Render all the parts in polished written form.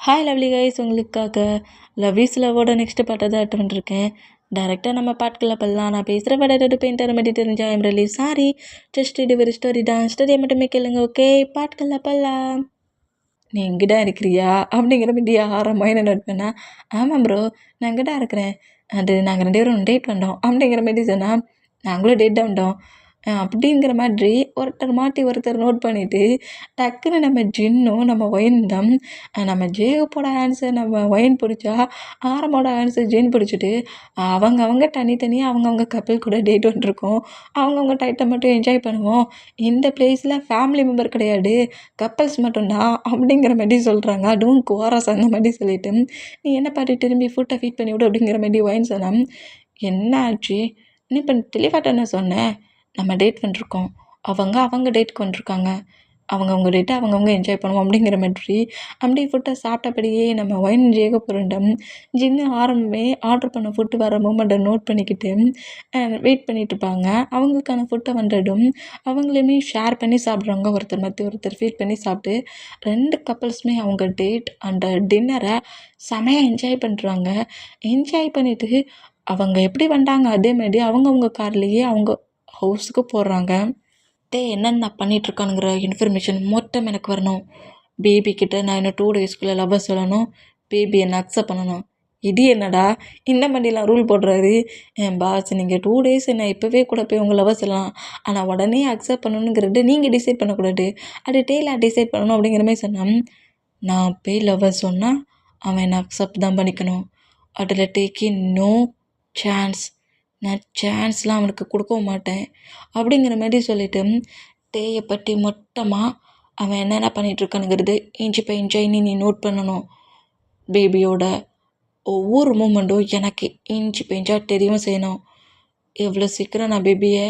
Hi lovely guys, உங்களுக்காக லவ்விஸ் லவ்வோட next பாட்டை தான் எடுத்து வந்துருக்கேன். டேரெக்டாக நம்ம பாட்டுக்குள்ள பண்ணலாம். நான் பேசுகிற படம் எடுத்து பெயிண்டர் மட்டும் தெரிஞ்சா ஐம் ரிலீவ் சாரி. ஜஸ்ட் இது ஒரு ஸ்டோரி தான். ஸ்டோரியை மட்டுமே கேளுங்க, ஓகே? பாட்டுக்குள்ள பண்ணலாம். நீ எங்கிட்ட இருக்கிறியா அப்படிங்கிற மீடியா ஆரம்பம் என்ன நோட் பண்ணா, ஆமாம் ப்ரோ நான் எங்கிட்ட இருக்கிறேன். அது நாங்கள் 2 பேரும் டேட் பண்ணோம் அப்படிங்கிற மாரி சொன்னால், நாங்களும் டேட் தான் பண்ணோம் அப்படிங்கிற மாதிரி ஒருத்தர் மாட்டி ஒருத்தர் நோட் பண்ணிவிட்டு டக்குன்னு நம்ம ஜின்னும் நம்ம ஒயின் தான் நம்ம ஜேகப்போட ஆன்சர் நம்ம ஒயின் பிடிச்சா ஆரமோட ஆன்சர் ஜின் பிடிச்சிட்டு அவங்க தனித்தனியாக அவங்கவுங்க கப்பல் கூட டேட் வந்துருக்கோம். அவங்கவுங்க டைட்டை மட்டும் என்ஜாய் பண்ணுவோம். இந்த பிளேஸில் ஃபேமிலி மெம்பர் கிடையாது, கப்பல்ஸ் மட்டும்தான் அப்படிங்கிற மாதிரி சொல்கிறாங்க. அதுவும் கோரஸ் அந்த மாதிரி சொல்லிட்டு, நீ என்ன பாட்டு திரும்பி ஃபுட்டை ஃபீட் பண்ணி விடு அப்படிங்கிற மாதிரி ஒயின் சொன்னான். என்ன ஆச்சு? நீ இப்போ தெளிவாட்ட என்ன சொன்னேன்? நம்ம டேட் பண்ணிருக்கோம், அவங்க டேட்டுக்கு வந்துருக்காங்க, அவங்கவுங்க டேட்டை அவங்கவுங்க என்ஜாய் பண்ணுவோம் அப்படிங்கிற மாதிரி அப்படி ஃபுட்டை சாப்பிட்டபடியே நம்ம ஒயின் ஜேக புரண்டம் ஜின்னு ஆரம்பமே ஆர்டர் பண்ண ஃபுட்டு வர மூமெண்ட்டை நோட் பண்ணிக்கிட்டு வெயிட் பண்ணிட்டு இருப்பாங்க. அவங்களுக்கான ஃபுட்டை வந்துடும் அவங்களையுமே ஷேர் பண்ணி சாப்பிட்றாங்க. ஒருத்தர் மற்ற ஒருத்தர் ஃபீட் பண்ணி சாப்பிட்டு 2 கப்பல்ஸுமே அவங்க டேட் அந்த டின்னரை செமையாக என்ஜாய் பண்ணுறாங்க. என்ஜாய் பண்ணிவிட்டு அவங்க எப்படி வந்தாங்க அதே மாதிரி அவங்கவுங்க கார்லேயே அவங்க ஹவுஸுக்கு போடுறாங்க. என்னென்ன பண்ணிகிட்ருக்கானுங்கிற இன்ஃபர்மேஷன் மொத்தம் எனக்கு வரணும். பேபி கிட்ட நான் இன்னும் 2 டேஸ்க்குள்ளே லவ்வை சொல்லணும். பேபி என்னை அக்செப்ட் பண்ணணும். இது என்னடா இந்த மாதிரிலாம் ரூல் போடுறாரு என் பாஸ். நீங்கள் 2 டேஸ் என்ன இப்போவே கூட போய் உங்கள் லவ்வை சொல்லலாம், ஆனால் உடனே அக்செப்ட் பண்ணணுங்கிறது நீங்கள் டிசைட் பண்ணக்கூடாது, அது டெய்லாக டிசைட் பண்ணணும் அப்படிங்கிற மாதிரி சொன்னான். நான் போய் லவ்வை சொன்னால் அவன் என்னை அக்செப்ட் தான் பண்ணிக்கணும். அதில் டேக்கிங் நோ சான்ஸ். நான் சான்ஸ்லாம் அவனுக்கு கொடுக்கவும் மாட்டேன் அப்படிங்கிற மாதிரி சொல்லிவிட்டு டேயை பற்றி மொத்தமாக அவன் என்னென்ன பண்ணிகிட்ருக்கானுங்கிறது இன்ச்சு பை இன்ச்சாக நீ நோட் பண்ணணும். பேபியோட ஒவ்வொரு மூமெண்ட்டும் எனக்கு இன்ச்சு பை இன்ச்சாக தெரியவும் செய்யணும். எவ்வளோ சீக்கிரம் நான் பேபியை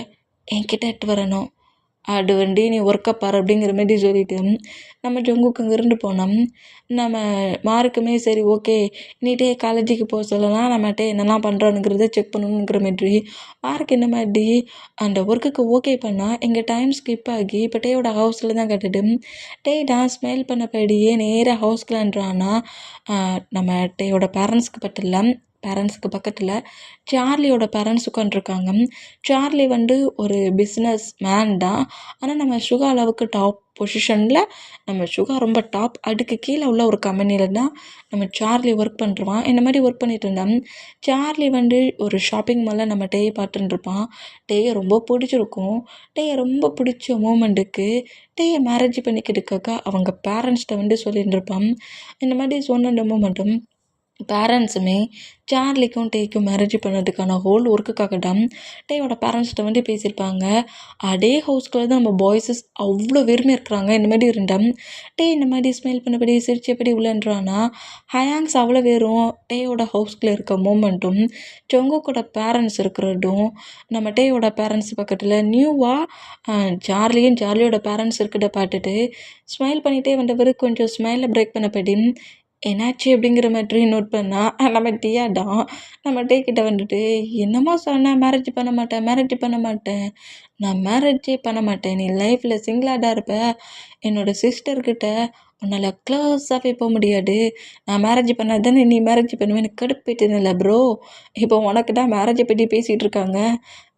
என்கிட்ட எட்டு வரணும், அது வண்டி நீ ஒர்க்கை பாரு அப்படிங்கிற மாதிரி சொல்லிவிட்டு நம்ம ஜங்குக்கு அங்கேருந்து போனோம். நம்ம மார்க்குமே சரி ஓகே நீட்டே காலேஜுக்கு போக சொல்லலாம், நம்மகிட்ட என்னெல்லாம் பண்ணுறானுங்கிறத செக் பண்ணணுங்கிற மாதிரி மார்க் என்ன மாதிரி அந்த ஒர்க்குக்கு ஓகே பண்ணால் எங்கள் டைம் ஸ்கிப் ஆகி இப்போ டேயோட ஹவுஸில் தான் கட்டுட்டு டே தான் ஸ்மைல் பண்ணபடியே நேராக ஹவுஸ்க்குலான்றான்னா நம்ம டேயோட பேரண்ட்ஸ்க்கு பக்கத்தில் சார்லியோட பேரண்ட்ஸ் உட்காந்துருக்காங்க. சார்லி ஒரு பிஸ்னஸ் மேன் தான், ஆனால் நம்ம சுகா அளவுக்கு டாப் பொசிஷனில் நம்ம சுகா ரொம்ப டாப் அதுக்கு கீழே உள்ள ஒரு கம்பெனியில் தான் நம்ம சார்லி ஒர்க் பண்ணுறான். இந்த மாதிரி ஒர்க் பண்ணிட்டு இருந்தான். சார்லி ஒரு ஷாப்பிங் மாலில் நம்ம டேயை பார்த்துட்டுருப்பான். டேயை ரொம்ப பிடிச்சிருக்கும். டேயை ரொம்ப பிடிச்ச மூமெண்ட்டுக்கு டேயை மேரேஜ் பண்ணிக்கிட்டுக்காக அவங்க பேரண்ட்ஸ்கிட்ட சொல்லிட்டு இருப்பான். இந்த மாதிரி சொன்ன மூமெண்ட்டும் பேரண்ட்ஸுமே சார்லிக்கும் டேக்கும் மேரேஜ் பண்ணதுக்கான ஹோல் ஒர்க்குக்காக தான் டேயோட பேரண்ட்ஸ்கிட்ட பேசியிருப்பாங்க. அதே ஹவுஸ்குள்ளே தான் நம்ம பாய்ஸஸ் அவ்வளோ வெறுமையாக இருக்கிறாங்க. இந்த மாதிரி இருந்தால் டே இந்த மாதிரி ஸ்மைல் பண்ணபடி சிரிச்சபடி உள்ளன்றானா ஹயாங்ஸ் அவ்வளோ வெறும் டேயோட ஹவுஸ்குள்ளே இருக்க மூமெண்ட்டும் ஜொங்கோக்கோட பேரண்ட்ஸ் இருக்கிறதும் நம்ம டேயோட பேரண்ட்ஸ் பக்கத்தில் நியூவாக சார்லியோட பேரண்ட்ஸ் இருக்கிறத பார்த்துட்டு ஸ்மைல் பண்ணிகிட்டே வந்தவர் கொஞ்சம் ஸ்மைலை பிரேக் பண்ணபடி என்னாச்சு அப்படிங்கிற மாதிரி நோட் பண்ணால் நம்ம டீயா தான் நம்ம டே கிட்ட என்னமோ சொன்னேன், மேரேஜ் பண்ண மாட்டேன், நான் மேரேஜே பண்ண மாட்டேன், நீ லைஃப்பில் சிங்கிளாக தான் இருப்ப, என்னோடய சிஸ்டர்கிட்ட உன்னால் க்ளோஸாகவே போக முடியாது, நான் மேரேஜ் பண்ணால் தானே நீ மேரேஜ் பண்ணுவேன், எனக்கு கடுப்பேட்டுனில்ல ப்ரோ. இப்போ உனக்கு தான் மேரேஜை பற்றி பேசிகிட்டு இருக்காங்க,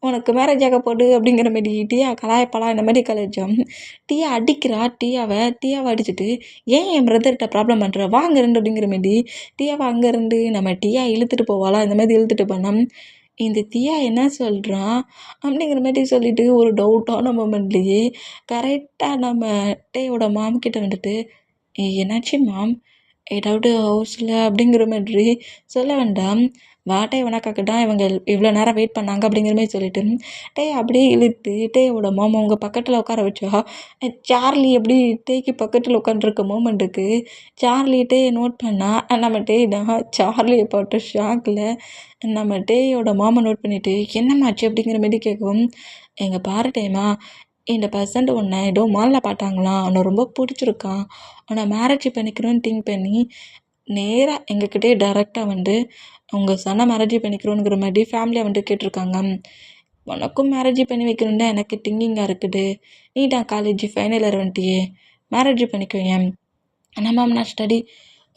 உனக்கு மேரேஜ் ஆக போடு அப்படிங்கிற மாதிரி டீயா கலாயப்பலாம் இந்த மாதிரி கலாய்ச்சோம். டீயா அடிக்கிறா. டீயாவை அடிச்சுட்டு ஏன் என் பிரதர்கிட்ட ப்ராப்ளம் பண்ணுற, வாங்க இருந்து அப்படிங்கிற மாதிரி டீயாவை அங்கேருந்து நம்ம டீயா இழுத்துட்டு போவாளா இந்த மாதிரி இழுத்துட்டு போனோம். இந்த டீயா என்ன சொல்கிறான் அப்படிங்கிற மாதிரி சொல்லிவிட்டு ஒரு டவுட்டான மூமெண்ட்லேயே கரெக்டாக நம்ம டேயோட மாம் கிட்ட என்னாச்சு மாம், ஏதாவது ஹவுஸில் அப்படிங்கிற மாதிரி சொல்ல வேண்டாம், வாட்டை உனக்காக தான் இவங்க இவ்வளோ நேரம் வெயிட் பண்ணாங்க அப்படிங்கிற மாதிரி சொல்லிட்டு டே அப்படியே இழுத்து டேயோட மாமா அவங்க பக்கத்தில் உட்கார வச்சா சார்லி எப்படி டேக்கு பக்கத்தில் உட்காந்துருக்க மூமெண்ட்டுக்கு சார்லி டே நோட் பண்ணால் நம்ம டே தான் சார்லியை போட்ட ஷாக்கில் நம்ம டேயோட மாமா நோட் பண்ணிவிட்டு என்னம்மாச்சு அப்படிங்கிற மாதிரி கேட்கும். எங்கள் பாரு டேமா, இந்த பர்சன்ட் உன்னை ஏதோ மாலில் பார்த்தாங்களாம், அவனை ரொம்ப பிடிச்சிருக்கான், அவனை மேரேஜ் பண்ணிக்கணும்னு திங்க் பண்ணி நேராக எங்ககிட்டே டைரெக்டாக உங்கள் சனை மேரேஜ் பண்ணிக்கிறோங்கிற மாதிரி ஃபேமிலியை கேட்டிருக்காங்க. உனக்கும் மேரேஜ் பண்ணி வைக்கணுன்னு தான் எனக்கு திங்கிங்காக இருக்குது, நீ தான் காலேஜ் ஃபைனல் இயர் வந்துட்டியே, மேரேஜ் பண்ணிக்கோ ஏன். ஆனால் மேம் நான்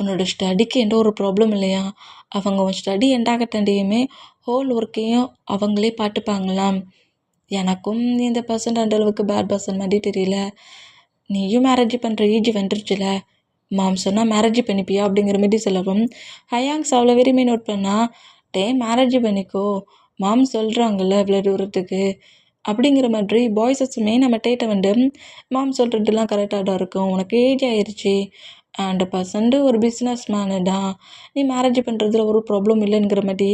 உன்னோட ஸ்டடிக்கு எந்த ஒரு ப்ராப்ளம் இல்லையா? அவங்க உன் ஸ்டடி எண்ட் ஆகட்டாண்டியுமே ஹோல் ஒர்க்கையும் அவங்களே பார்த்துப்பாங்களாம். எனக்கும் இந்த பர்சன் அந்த அளவுக்கு பேட் பர்சன் மாதிரி தெரியல. நீயும் மேரேஜ் பண்ணுற ஏஜ் வந்துருச்சுல, மாம் சொன்னால் மேரேஜ் பண்ணிப்பியா அப்படிங்கிற மாதிரி சொல்லவும், ஹயாங்ஸ் அவ்வளோ விரும்பி நோட் பண்ணா, மேரேஜ் பண்ணிக்கோ, மாம் சொல்கிறாங்கல்ல இவ்வளோ தூரத்துக்கு அப்படிங்கிற மாதிரி பாய்ஸஸுமே நம்ம டேட்டை மாம் சொல்கிறதுலாம் கரெக்டாக தான் இருக்கும், உனக்கு ஏஜ் ஆயிடுச்சு, அண்ட் பர்சன்ட்டு ஒரு பிஸ்னஸ் மேனு தான், நீ மேரேஜ் பண்ணுறதுல ஒரு ப்ராப்ளம் இல்லைங்கிற மாதிரி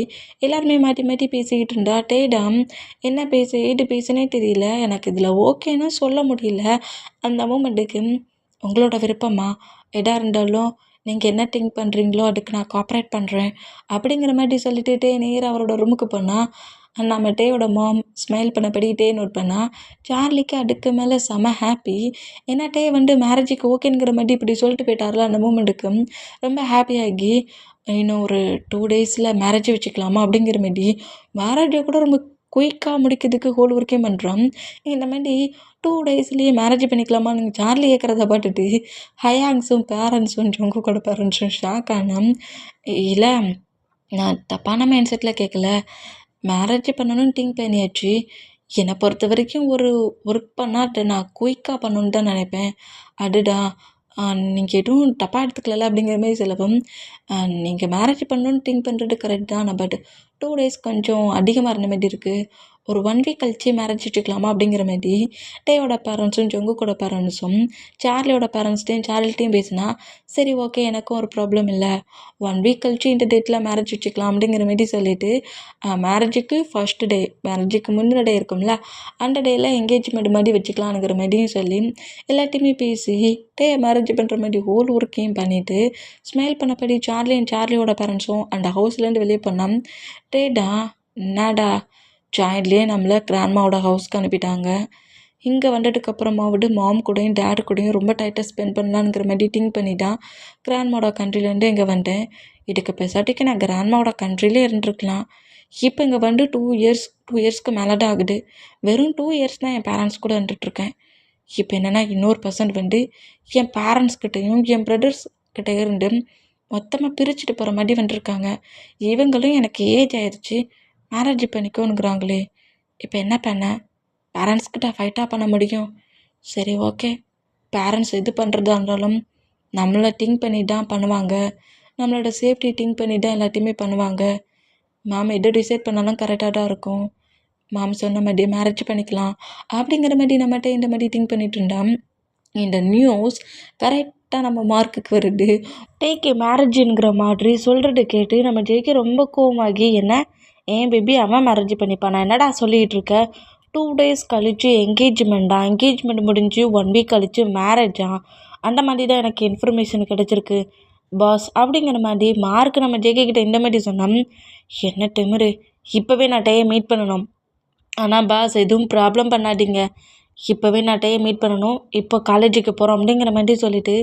எல்லாருமே மாற்றி மாற்றி பேசிக்கிட்டு இருந்தா, டேடாம் என்ன பேச ஏது பேசுனே தெரியல, எனக்கு இதில் ஓகேன்னு சொல்ல முடியல. அந்த மூமெண்ட்டுக்கு உங்களோட விருப்பமா, எதா இருந்தாலும் நீங்கள் என்ன திங்க் பண்ணுறீங்களோ அதுக்கு நான் கோஆப்ரேட் பண்ணுறேன் அப்படிங்கிற மாதிரி சொல்லிட்டு நேராக அவரோட ரூமுக்கு போனால், நம்ம டேயோட மாம் ஸ்மைல் பண்ணபடி நோட் பண்ணால், சார்லிக்கு அதுக்கு மேலே செம ஹாப்பி. ஏன்னா டே மேரேஜுக்கு ஓகேங்கிற மாதிரி இப்படி சொல்லிட்டு போயிட்டார்ல, அந்த மூமெண்ட்டுக்கு ரொம்ப ஹாப்பியாகி, இன்னும் ஒரு 2 டேஸில் மேரேஜ் வச்சுக்கலாமா அப்படிங்கிற மாரி மேரேஜை கூட ரொம்ப குயிக்காக முடிக்கிறதுக்கு ஹோல் ஒர்க்கே பண்ணுறான். இந்த மாதிரி 2 டேஸ்லேயே மேரேஜ் பண்ணிக்கலாமான்னு சார்லி கேட்குறத பார்த்துட்டு ஹயாங்ஸும் பேரண்ட்ஸும் ஜங்குக்கோட பேரண்ட்ஸும் ஷாக் ஆனான். இல்லை, நான் தப்பான மைண்ட் செட்டில் கேட்கல, மேரேஜ் பண்ணணும்னு திங்க் பண்ணியாச்சு. என்னை பொறுத்த வரைக்கும் ஒரு ஒர்க் பண்ணால் அதை நான் குயிக்காக பண்ணணுன்னு தான் நினைப்பேன். அதுடா நீங்கள் எதுவும் தப்பாக எடுத்துக்கல அப்படிங்கிற மாதிரி சொல்லவும், நீங்கள் மேரேஜ் பண்ணணுன்னு திங்க் பண்ணுறது கரெக்ட் தான், பட் 2 டேஸ் கொஞ்சம் அதிகமாக இருந்த மாதிரி இருக்குது, ஒரு 1 வீக் கழிச்சு மேரேஜ் வச்சுக்கலாமா அப்படிங்கிற மாதிரி டேயோட பேரண்ட்ஸும் ஜங்குக்கோட பேரண்ட்ஸும் சார்லியோட பேரண்ட்ஸ்டையும் சார்லிட்டையும் பேசினா, சரி ஓகே எனக்கும் ஒரு ப்ராப்ளம் இல்லை, 1 வீக் கழிச்சு இந்த டேட்டில் மேரேஜ் வச்சுக்கலாம் அப்படிங்கிற மாதிரி சொல்லிவிட்டு, மேரேஜுக்கு ஃபஸ்ட்டு டே, மேரேஜுக்கு முந்தின டே இருக்கும்ல, அந்த டேயில் என்கேஜ்மெண்ட் மாதிரி வச்சுக்கலாங்கிற மாதிரியும் சொல்லி எல்லாத்தையுமே பேசி மேரேஜ் பண்ணுற மாதிரி ஹோல் ஒர்க்கையும் பண்ணிவிட்டு ஸ்மைல் பண்ணபடி சார்லியோட பேரண்ட்ஸும் அந்த ஹவுஸ்லேருந்து வெளியே போனால், டேடா என்னடா ஜாயின்ட்லேயே நம்மளை கிராண்ட்மாவோட ஹவுஸ்க்கு அனுப்பிட்டாங்க, இங்கே வந்ததுக்கப்புறமாவது மாம் கூடயும் டேடு கூடயும் ரொம்ப டைட்டாக ஸ்பெண்ட் பண்ணலாங்கிற மாதிரி திங்க் பண்ணி தான் கிராண்ட்மாவோட கண்ட்ரிலேருந்து இங்கே வந்தேன். இதுக்கு பெசாட்டிக்கு நான் கிராண்ட்மாவோட கண்ட்ரிலே இருந்துருக்கலாம். இப்போ இங்கே 2 இயர்ஸ்க்கு மேலே தான் ஆகுது. வெறும் 2 இயர்ஸ் தான் என் பேரண்ட்ஸ் கூட இருந்துகிட்ருக்கேன். இப்போ என்னென்னா இன்னொரு பர்சன் என் பேரண்ட்ஸ்கிட்டையும் என் பிரதர்ஸ் கிட்ட இருந்து மொத்தமாக பிரிச்சுட்டு போகிற மாதிரி வந்துருக்காங்க. இவங்களும் எனக்கு ஏஜ் ஆயிடுச்சு, மேரேஜ் பண்ணிக்கோனுங்கிறாங்களே, இப்போ என்ன பண்ண? பேரண்ட்ஸ்கிட்ட ஃபைட்டாக பண்ண முடியும்? சரி ஓகே, பேரண்ட்ஸ் எது பண்ணுறதா இருந்தாலும் நம்மளை திங்க் பண்ணி தான் பண்ணுவாங்க, நம்மளோட சேஃப்டி திங்க் பண்ணி தான் எல்லாத்தையுமே பண்ணுவாங்க. மேம் எது டிசைட் பண்ணாலும் கரெக்டாக தான் இருக்கும், மாம் சொன்ன மாதிரி மேரேஜ் பண்ணிக்கலாம் அப்படிங்கிற மாதிரி நம்மகிட்ட இந்த மாதிரி திங்க் பண்ணிட்டு இருந்தான். இந்த நியூஸ் கரெக்டாக நம்ம மார்க்குக்கு வருது. டேக்கு மேரேஜுங்கிற மாதிரி சொல்கிறது கேட்டு நம்ம ஜெய்க்கு ரொம்ப கோவமாகி, என்ன ஏன் பேபி அவன் மேரேஜ் பண்ணிப்பான், நான் என்னடா சொல்லிகிட்டு இருக்க, 2 டேஸ் கழித்து என்கேஜ்மெண்ட் முடிஞ்சு 1 வீக் கழித்து மேரேஜா, அந்த மாதிரி தான் எனக்கு இன்ஃபர்மேஷன் கிடச்சிருக்கு பாஸ் அப்படிங்கிற மாதிரி மார்க் நம்ம ஜேகே கிட்ட இந்த மாதிரி சொன்னோம். என்ன திமிரு, இப்போவே நான் டேயை மீட் பண்ணணும், ஆனால் பாஸ் எதுவும் ப்ராப்ளம் பண்ணாதீங்க, இப்போவே நான் டேயை மீட் பண்ணணும், இப்போ காலேஜுக்கு போகிறோம் அப்படிங்கிற மாதிரி சொல்லிவிட்டு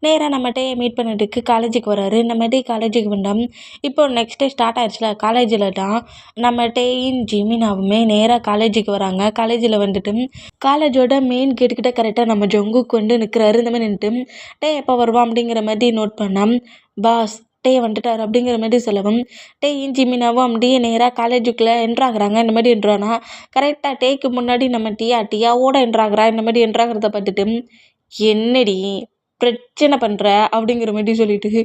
நேராக நம்ம டேயை மீட் பண்ணிட்டுக்கு காலேஜுக்கு வராரு. நம்ம டே காலேஜுக்கு வந்தோம். இப்போ நெக்ஸ்ட் டே ஸ்டார்ட் ஆயிடுச்சுல, காலேஜில் தான் நம்ம டேயின் ஜிமினாவுமே நேராக காலேஜுக்கு வராங்க. காலேஜில் வந்துட்டு காலேஜோட மெயின் கேட்டுக்கிட்ட கரெக்டாக நம்ம ஜங்குக்கு நிற்கிறாரு. இந்த மாதிரி நின்றுட்டு டே எப்போ வருவான் அப்படிங்கிற மாதிரி நோட் பண்ணோம். பாஸ் டே வந்துட்டார் அப்படிங்கிற மாதிரி சொல்லவும், டேயும் ஜிமினாவும் அப்படியே நேராக காலேஜுக்குள்ளே என்ட்ராகிறாங்க. இந்த மாதிரி என்ட்ரானா கரெக்டாக டேக்கு முன்னாடி நம்ம டியாவோட என்ட்ராகிறா. இந்த மாதிரி என்ட்ராகிறத பார்த்துட்டு, என்னடி பிரச்சனை பண்ணுற அப்படிங்கிற மாதிரி சொல்லிட்டு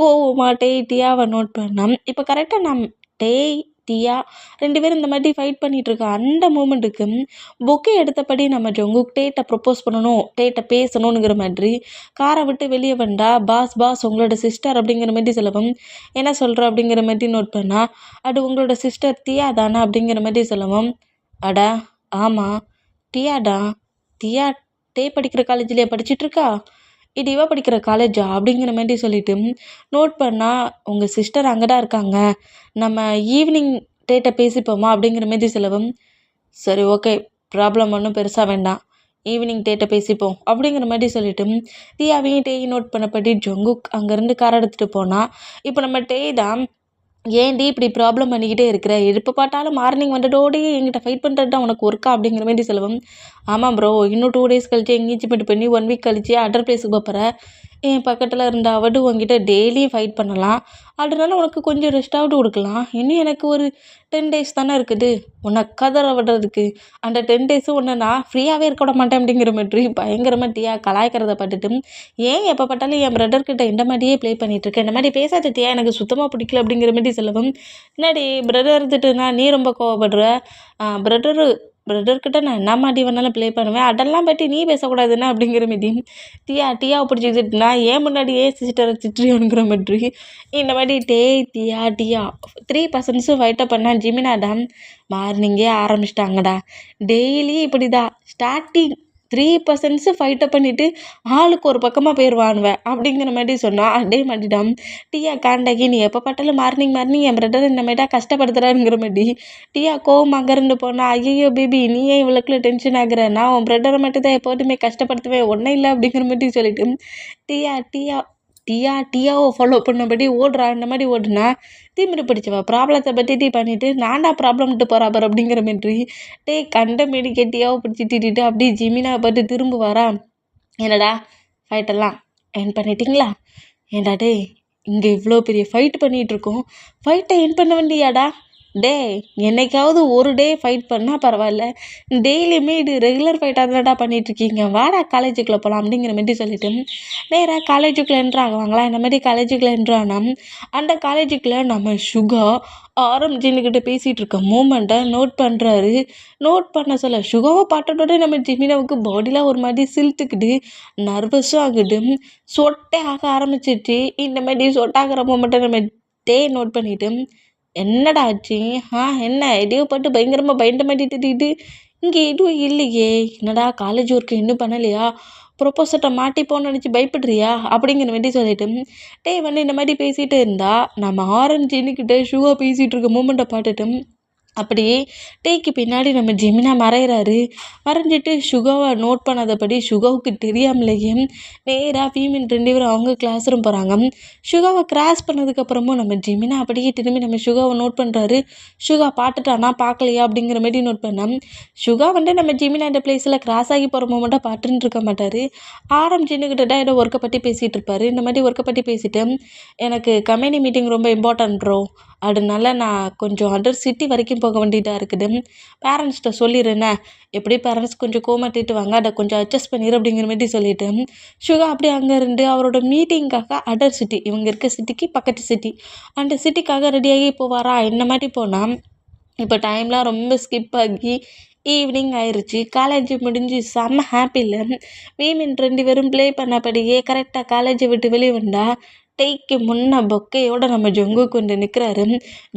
கோவமா டியாவை நோட் பண்ணோம். இப்போ கரெக்டாக டியா 2 பேரும் இந்த மாதிரி ஃபைட் பண்ணிகிட்ருக்க அந்த மூமெண்ட்டுக்கு பொக்கே எடுத்தபடி நம்ம ஜங்குக் டேட்டை ப்ரப்போஸ் பண்ணணும், டேட்டை பேசணுங்கிற மாதிரி காரை விட்டு வெளியே வந்தா, பாஸ் உங்களோட சிஸ்டர் அப்படிங்கிற மாதிரி சொல்லவும், என்ன சொல்கிற அப்படிங்கிற மாதிரி நோட் பண்ணால், அது உங்களோட சிஸ்டர் தியா தானே அப்படிங்கிற மாதிரி சொல்லவும், அடா ஆமாம் தியாடா, தியா டே படிக்கிற காலேஜ்லேயே படிச்சிட்ருக்கா, இது இவ படிக்கிற காலேஜா அப்படிங்கிற மாதிரி சொல்லிட்டு நோட் பண்ணால், உங்கள் சிஸ்டர் அங்கே தான் இருக்காங்க, நம்ம ஈவினிங் டேட்டை பேசிப்போமா அப்படிங்கிற மாதிரி சொல்லவும், சரி ஓகே ப்ராப்ளம் ஒன்றும் பெருசாக வேண்டாம், ஈவினிங் டேட்டை பேசிப்போம் அப்படிங்கிற மாதிரி சொல்லிட்டு தியாவையும் டேயும் நோட் பண்ணப்படி ஜங்குக் அங்கேருந்து கார் எடுத்துகிட்டு போனால், இப்போ நம்ம டே தான் ஏன்டி இப்படி ப்ராப்ளம் பண்ணிக்கிட்டே இருக்கிற, எப்போ பார்த்தாலும் மார்னிங் வந்துட்டோடையே என்கிட்ட ஃபைட் பண்ணுறது தான் உனக்கு ஒர்க்கா அப்படிங்கிற மாதிரி சொல்லுவோம். ஆமாம் ப்ரோ, இன்னும் 2 டேஸ் கழிச்சு எங்கேஜ்மெண்ட் பண்ணி 1 வீக் கழிச்சு அதர் பிளேஸுக்கு போகிற, என் பக்கத்தில் இருந்தாவது உன்கிட்ட டெய்லியும் ஃபைட் பண்ணலாம். அதனால உனக்கு கொஞ்சம் ரெஸ்ட்டாவது கொடுக்கலாம். இன்னும் எனக்கு ஒரு 10 டேஸ் தானே இருக்குது உன்னை கதற விடுறதுக்கு. அந்த 10 டேஸும் உன்னை நான் ஃப்ரீயாகவே இருக்க விட மாட்டேன் அப்படிங்கிற மாதிரி பயங்கரமாக டியா கலாய்க்கிறத பார்த்துட்டு, ஏன் எப்போ பார்த்தாலும் என் பிரதர்கிட்ட இந்த மாதிரியே ப்ளே பண்ணிகிட்ருக்கேன், இந்த மாதிரி பேசாத டியா, எனக்கு சுத்தமாக பிடிக்கல அப்படிங்கிற மாதிரி சொல்லவும், என்னடி பிரதர் திட்டுனா நீ ரொம்ப கோவப்படுற, பிரதரு பிரதர்கிட்ட நான் என்ன மாட்டி வேணாலும் ப்ளே பண்ணுவேன், அதெல்லாம் பற்றி நீ பேசக்கூடாதுன்னா அப்படிங்கிற மாரி டியாவை பிடிச்சிக்கிட்டுனா ஏன் முன்னாடி ஏன் சிஸ்டரை திட்டுறியோங்கிற மாதிரி இந்த மாதிரி டியா 3 பர்சன்ட்ஸும் ஃபைட்டப் பண்ணால் ஜிமினாடாம் மார்னிங்கே ஆரம்பிச்சிட்டாங்கடா. டெய்லி இப்படி தான் ஸ்டார்டிங் 3% ஃபைட்டப் பண்ணிவிட்டு ஆளுக்கு ஒரு பக்கமாக போயிடுவானுவேன் அப்படிங்கிற மாதிரி சொன்னான். அதே மாதிரிடாம் டியா காண்டாகி நீ எப்போ பார்த்தாலும் மார்னிங் என் பிரதர் இந்த மாதிரிடா கஷ்டப்படுத்துறாருங்கிற மாதிரி டியா கோவம் அங்கேருந்து போனால், ஐயோ பேபி நீ ஏன் இவ்வளோக்குள்ள டென்ஷன் ஆகுற, நான் உன் பிரதரை மட்டும் தான் எப்போதுமே கஷ்டப்படுத்துவேன் ஒன்றும் இல்லை அப்படிங்கிற மாதிரி சொல்லிட்டு டியாவை ஃபாலோ பண்ணபடி ஓடுறா. இந்த மாதிரி ஓடுனா திமிரு பிடிச்சவா ப்ராப்ளத்தை பற்றி பண்ணிவிட்டு நான்டா ப்ராப்ளம்ட்டு போகிறா பாரு அப்படிங்கிற மாதிரி கண்ட மேடிக்கே டியாவை பிடிச்சி திட்டிட்டு அப்படியே ஜிமினா பார்த்து திரும்ப வரா. என்னடா ஃபைட்டெல்லாம் என் பண்ணிட்டீங்களா? ஏன்டா இங்கே இவ்வளோ பெரிய ஃபைட் பண்ணிகிட்ருக்கோம், ஃபைட்டை என் பண்ண வேண்டியாடா? என்னைக்காவது ஒரு டே ஃபைட் பண்ணால் பரவாயில்ல, டெய்லியுமே இது ரெகுலர் ஃபைட்டாக தானடா பண்ணிகிட்ருக்கீங்க, வாடா காலேஜுக்குள்ளே போகலாம் அப்படிங்கிற மாதிரி சொல்லிட்டு நேராக காலேஜுக்குள்ளே என்ட்ரு ஆகுவாங்களா. இந்த மாதிரி காலேஜுக்குள்ளே என்ட்ரு ஆனால் அந்த காலேஜுக்குள்ளே நம்ம சுகா ஆரம்பிச்சுன்னுக்கிட்ட பேசிகிட்டு இருக்க மூமெண்ட்டை நோட் பண்ணுறாரு. நோட் பண்ண சொல்ல சுகாவை பார்த்தோட நம்ம ஜிமினாவுக்கு பாடிலாம் ஒரு மாதிரி சிலுத்துக்கிட்டு நர்வஸும் ஆகுது, சொட்டே ஆக ஆரம்பிச்சிட்டு இந்த மாதிரி சொட்டாகிற மூமெண்ட்டை நம்ம நோட் பண்ணிவிட்டு என்னடா ஆச்சு? என்ன எதையோ போட்டு பயங்கரமாக பயந்த மாதிரி திட்டிட்டு இங்கே எதுவும் இல்லையே, என்னடா காலேஜ் ஒர்க்கு இன்னும் பண்ணலையா, ப்ரொப்போசர்கிட்ட மாட்டிப்போன்னு நினச்சி பயப்படுறியா அப்படிங்கிற மாதிரி சொல்லிட்டு வந்து இந்த மாதிரி பேசிகிட்டு இருந்தா நம்ம ஆரஞ்சு இன்னிக்கிட்ட ஷூவாக பேசிகிட்டு இருக்க மூமெண்ட்டை பார்த்துட்டு அப்படியே டேக்கு பின்னாடி நம்ம ஜெமினா மறைஞ்சிட்டு சுகாவை நோட் பண்ணாதபடி சுகாவுக்கு தெரியாமலேயே நேராக ஃபீமேல் 2 பேரும் அவங்க கிளாஸ் ரூம் போகிறாங்க. சுகாவை கிராஸ் பண்ணதுக்கப்புறமும் நம்ம ஜெமினா அப்படியே திரும்பி நம்ம சுகாவை நோட் பண்ணுறாரு. சுகா பார்த்துட்டானா பார்க்கலையா அப்படிங்கிற மாதிரி நோட் பண்ணோம். சுகா நம்ம ஜெமினா இந்த பிளேஸில் கிராஸ் ஆகி போகிற மூமெண்ட்டாக பார்த்துட்டு இருக்க மாட்டார். ஆரம்பிச்சுன்னுக்கிட்ட ஏதோ ஒர்க்கை பற்றி பேசிகிட்டு இருப்பார். இந்த மாதிரி ஒர்க்கை பற்றி பேசிவிட்டு எனக்கு கம்பெனி மீட்டிங் ரொம்ப இம்பார்ட்டன்ட் ப்ரோ, அதனால நான் கொஞ்சம் அதர் சிட்டி வரைக்கும் போக வேண்டியதாக இருக்குது, பேரண்ட்ஸ்கிட்ட சொல்லிடுறேண்ணே, எப்படி பேரண்ட்ஸ் கொஞ்சம் கோமாட்டிட்டு அதை கொஞ்சம் அட்ஜஸ்ட் பண்ணிடு அப்படிங்கிற மாதிரி சொல்லிவிட்டு சுகா அப்படியே அங்கேருந்து அவரோட மீட்டிங்காக அதர் சிட்டி, இவங்க இருக்க சிட்டிக்கு பக்கத்து சிட்டி, அந்த சிட்டிக்காக ரெடியாகி போவாரா. இந்த மாதிரி போனால் இப்போ டைம்லாம் ரொம்ப ஸ்கிப் ஆகி ஈவினிங் ஆயிடுச்சு. காலேஜ் முடிஞ்சு செம்ம ஹாப்பியில் வீமின் 2 பேரும் ப்ளே பண்ணபடியே கரெக்டாக காலேஜை விட்டு வெளியே வந்தால் டேக்கு முன்ன பொக்கையோட நம்ம ஜொங்குக்கு வந்து நிற்கிறாரு.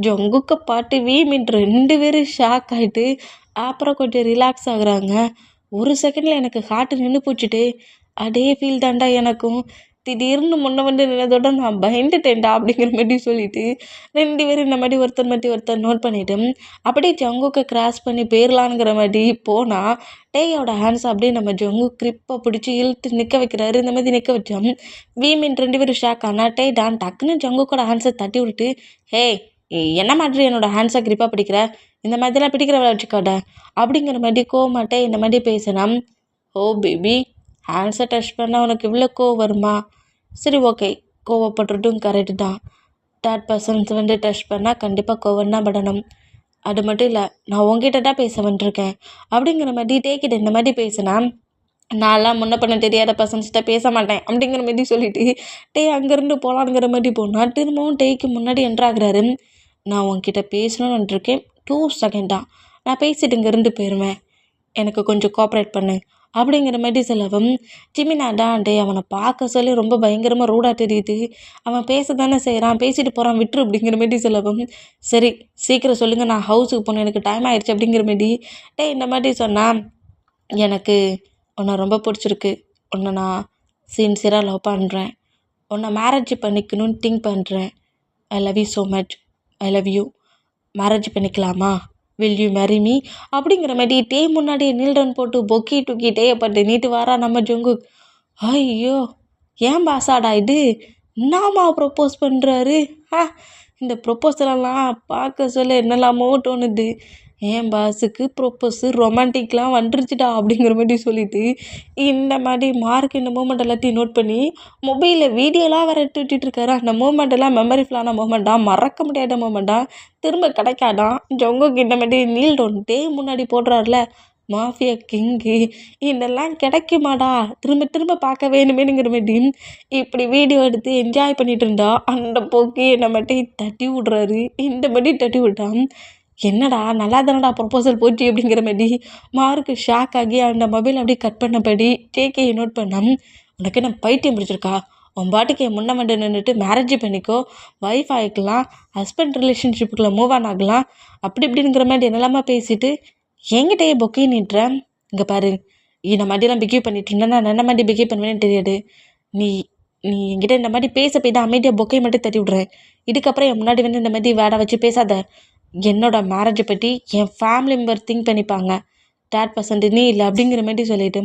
ஜொங்குக்கு பாட்டு வீமின் 2 பேரும் ஷாக் ஆகிட்டு அப்புறம் கொஞ்சம் ரிலாக்ஸ் ஆகுறாங்க. ஒரு செகண்டில் எனக்கு ஹார்ட்டு நின்று போச்சுட்டு அதே ஃபீல் தாண்டா எனக்கும். திடீர்னு முன்ன வந்து நின்னதோட நான் பயந்துட்டேன்டா அப்படிங்கிற மாதிரி சொல்லிட்டு 2 பேரும் இந்த மாதிரி ஒருத்தர் நோட் பண்ணிவிட்டு அப்படியே ஜங்குக்கை கிராஸ் பண்ணி போயிடலான்ங்கிற மாதிரி போனால் டேயோட ஹேண்ட்ஸ் அப்படியே நம்ம ஜங்கு கிரிப்பை பிடிச்சி இழுத்து நிற்க வைக்கிறாரு. இந்த மாதிரி நிற்க வச்சோம். வீமின் 2 பேரும் ஷாக் ஆனால் தான் டக்குன்னு ஜங்குக்கோட ஹேண்ட்ஸை தட்டி விட்டு என்ன மாதிரி என்னோடய ஹேண்ட்ஸை கிரிப்பாக பிடிக்கிற, இந்த மாதிரிலாம் பிடிக்கிற வச்சுக்காட அப்படிங்கிற மாதிரி கோவமாட்டே இந்த மாதிரி பேசினான். ஓ பேபி, ஹேண்ட்ஸை டச் பண்ணால் உனக்கு இவ்வளோ கோவம் வருமா? சரி ஓகே, கோவப்படுறதும் கரெக்டு தான். 3rd பர்சன்ஸ் வந்து டச் பண்ணால் கண்டிப்பாக கோவம் தான் படணும். அது மட்டும் இல்லை, நான் உங்ககிட்ட தான் பேச வந்துருக்கேன் அப்படிங்கிற மாதிரி டேக்கிட்ட இந்த மாதிரி பேசினா நான்லாம் முன்ன பண்ண தெரியாத பர்சன்ஸ்கிட்ட பேச மாட்டேன் அப்படிங்கிற மாதிரி சொல்லிட்டு அங்கேருந்து போகலான்ங்கிற மாதிரி போனால் திரும்பவும் டேக்கு முன்னாடி என்ட்ராகிறாரு. நான் உங்ககிட்ட பேசணும்னு வந்துருக்கேன், 2 செகண்ட் தான், நான் பேசிட்டு இங்கேருந்து போயிடுவேன், எனக்கு கொஞ்சம் கோஆப்ரேட் பண்ணு அப்படிங்கிற மாதிரி சொல்லவும் ஜிமினாதான் அவனை பார்க்க சொல்லி ரொம்ப பயங்கரமாக ரூடாக தெரியுது, அவன் பேச தானே செய்கிறான், பேசிட்டு போகிறான், விட்டுரு அப்படிங்கிற மாதிரி சொல்லவும் சரி சீக்கிரம் சொல்லுங்கள், நான் ஹவுஸுக்கு போகணும், எனக்கு டைம் ஆயிடுச்சு அப்படிங்கிற மாதிரி இந்த மாதிரி சொன்னால் எனக்கு உன்னை ரொம்ப பிடிச்சிருக்கு, உன்னை நான் சின்சியராக லவ் பண்ணுறேன், உன்னை மேரேஜ் பண்ணிக்கணும்னு திங்க் பண்ணுறேன், I love you so much, I love you, marriage பண்ணிக்கலாமா, வில் யூ மேரி மீ அப்படிங்கிற மாதிரி முன்னாடி நீல்டன் போட்டு பொக்கி தூக்கி பட்டு நீட்டு வாரா நம்ம ஜொங்கு. ஐயோ ஏன் பாசாடா இது, என்னம்மா ப்ரொப்போஸ் பண்ணுறாரு, இந்த ப்ரொப்போசலெல்லாம் பார்க்க சொல்ல என்னெல்லாமோ தோணுது. என் பாஸுக்கு ப்ரொப்போஸு ரொமான்டிக்லாம் வந்துருச்சுடா அப்படிங்கிற மாதிரி சொல்லிட்டு இந்த மாதிரி மார்க் இந்த மூமெண்ட் எல்லாத்தையும் நோட் பண்ணி மொபைலில் வீடியோலாம் வேறு எடுத்து விட்டுட்டு இருக்காரு. அந்த மூமெண்ட்டெல்லாம் மெமரிஃபுல்லான மூமெண்ட்டா, மறக்க முடியாத மூமெண்ட்டா, திரும்ப கிடைக்காதான். ஜங்குக்கு இந்த மாதிரி நீல் டவுன் டே முன்னாடி போடுறாருல மாஃபியா கிங்கு, இதெல்லாம் கிடைக்குமாடா திரும்ப திரும்ப பார்க்க வேணுமேனுங்கிற மாதிரி இப்படி வீடியோ எடுத்து என்ஜாய் பண்ணிட்டு இருந்தா அந்த போக்கி என்னை மட்டும் தட்டி விட்றாரு. இந்த மாதிரி தட்டி விட்டான். என்னடா நல்லா தானடா ப்ரொபோசல் போச்சு அப்படிங்கிற மாதிரி மார்க்கு ஷாக் ஆகி அந்த மொபைல் அப்படியே கட் பண்ணபடி ஜேகேயை நோட் பண்ணான். உனக்கு என்ன பைத்தியம் பிடிச்சிருக்கா? உன் பாட்டுக்கு என் முன்ன மண்டை நின்றுட்டு மேரேஜ் பண்ணிக்கோ, ஒய்ஃப் ஆகிக்கலாம், ஹஸ்பண்ட் ரிலேஷன்ஷிப்புக்குள்ள மூவ் ஆன் ஆகலாம், அப்படி இப்படிங்கிற மாதிரி என்னெல்லாமா பேசிட்டு என்கிட்டயே பொக்கே நீட்டுறேன். இங்கே பாரு, இந்த மாதிரிலாம் பிஹேவ் பண்ணிட்டு இருந்தேன். நான் என்ன மாதிரி பிஹேவ் பண்ணுவேன்னு தெரியாது. நீ நீ என்கிட்ட இந்த மாதிரி பேச போய் தான் அமைதியாக பொக்கையை மட்டும் தட்டி விட்றேன். இதுக்கப்புறம் என் முன்னாடி வந்து இந்த மாதிரி வேடை வச்சு பேசாத. என்னோட மேரேஜை பற்றி என் ஃபேமிலி மெம்பர் திங்க் பண்ணிப்பாங்க. தேர்ட் பர்சன்ட் நீ இல்லை அப்படிங்கிற மாதிரி சொல்லிட்டு